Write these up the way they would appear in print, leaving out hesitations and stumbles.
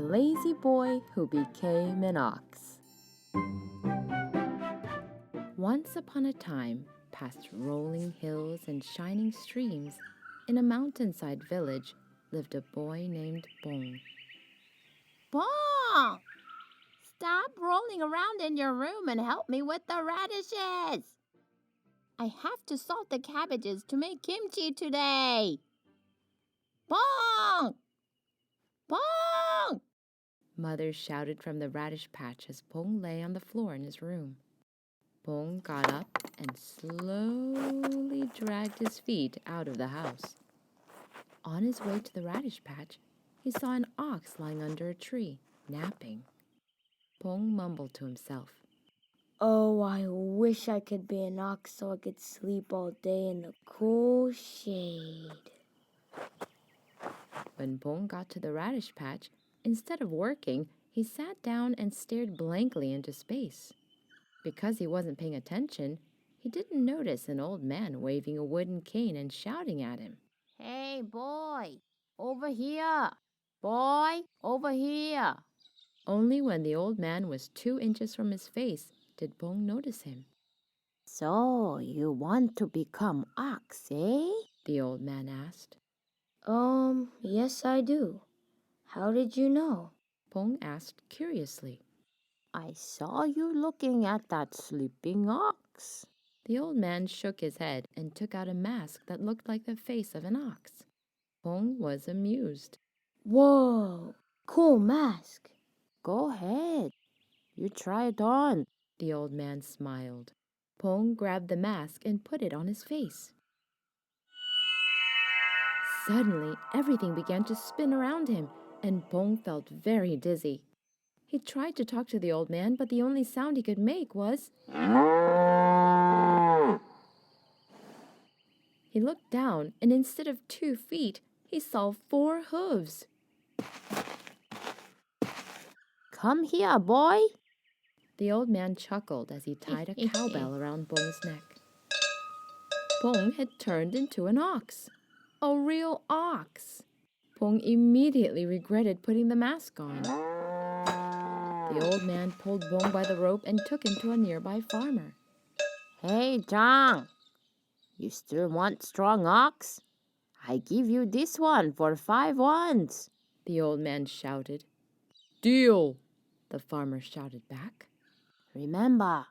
lazy boy who became an ox. Once upon a time, past rolling hills and shining streams, in a mountainside village lived a boy named Bong. Bong! Stop rolling around in your room and help me with the radishes. I have to salt the cabbages to make kimchi today. Bong! Bong! Mother shouted from the radish patch as Bong lay on the floor in his room. Bong got up and slowly dragged his feet out of the house. On his way to the radish patch, he saw an ox lying under a tree, napping. Bong mumbled to himself, "Oh, I wish I could be an ox so I could sleep all day in the cool shade." When Bong got to the radish patch, instead of working, he sat down and stared blankly into space. Because he wasn't paying attention, he didn't notice an old man waving a wooden cane and shouting at him. Hey, boy, over here. Boy, over here. Only when the old man was 2 inches from his face did Bong notice him. So, you want to become ox, eh? The old man asked. Yes I do. How did you know? Bong asked curiously. I saw you looking at that sleeping ox. The old man shook his head and took out a mask that looked like the face of an ox. Bong was amused. Whoa, cool mask. Go ahead. You try it on. The old man smiled. Bong grabbed the mask and put it on his face. Suddenly, everything began to spin around him, and Bong felt very dizzy. He tried to talk to the old man, but the only sound he could make was... He looked down, and instead of 2 feet, he saw 4 hooves. Come here, boy. The old man chuckled as he tied a cowbell around Bong's neck. Bong had turned into an ox. A real ox. Bong immediately regretted putting the mask on. The old man pulled Bong by the rope and took him to a nearby farmer. Hey, John. You still want strong ox? I give you this one for 5 ones. The old man shouted. Deal, the farmer shouted back. Remember,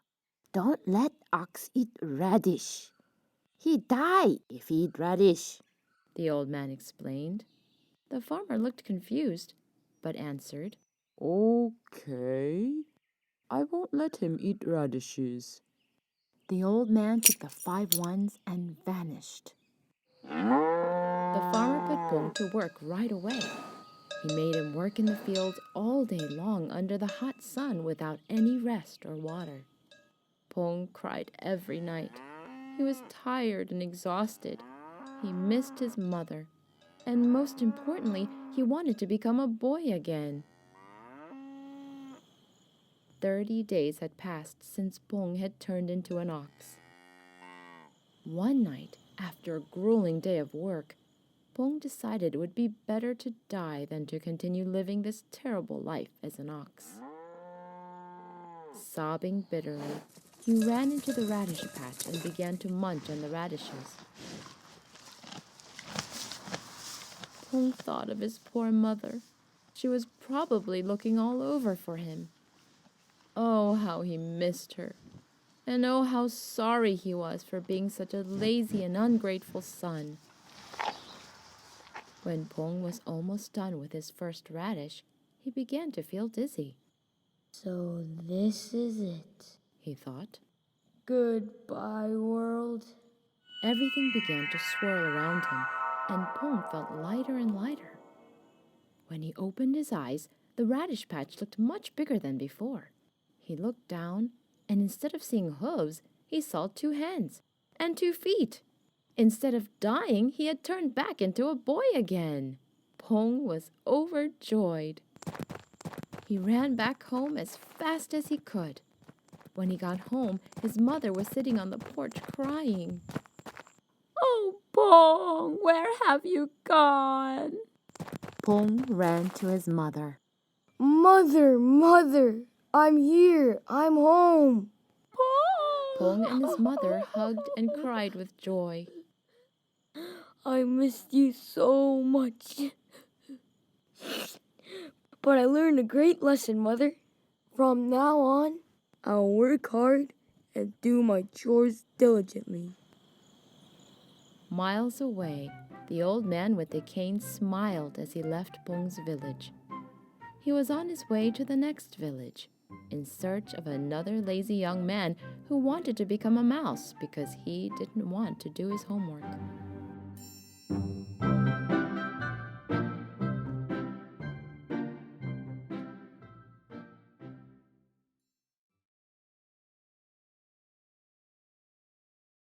don't let ox eat radish. He die if he eat radish. The old man explained. The farmer looked confused, but answered, Okay, I won't let him eat radishes. The old man took the 5 ones and vanished. The farmer put Bong to work right away. He made him work in the fields all day long under the hot sun without any rest or water. Bong cried every night. He was tired and exhausted. He missed his mother. And most importantly, he wanted to become a boy again. 30 days had passed since Bong had turned into an ox. One night, after a grueling day of work, Bong decided it would be better to die than to continue living this terrible life as an ox. Sobbing bitterly, he ran into the radish patch and began to munch on the radishes. Bong thought of his poor mother. She was probably looking all over for him. Oh, how he missed her. And oh, how sorry he was for being such a lazy and ungrateful son. When Bong was almost done with his first radish, he began to feel dizzy. So this is it. He thought. Goodbye, world. Everything began to swirl around him, and Bong felt lighter and lighter. When he opened his eyes, the radish patch looked much bigger than before. He looked down, and instead of seeing hooves, he saw 2 hands and 2 feet. Instead of dying, he had turned back into a boy again. Bong was overjoyed. He ran back home as fast as he could. When he got home, his mother was sitting on the porch crying. Oh, Bong, where have you gone? Bong ran to his mother. Mother, I'm here. I'm home. Pong and his mother hugged and cried with joy. I missed you so much. But I learned a great lesson, Mother. From now on, I'll work hard and do my chores diligently. Miles away, the old man with the cane smiled as he left Pong's village. He was on his way to the next village, in search of another lazy young man who wanted to become a mouse because he didn't want to do his homework.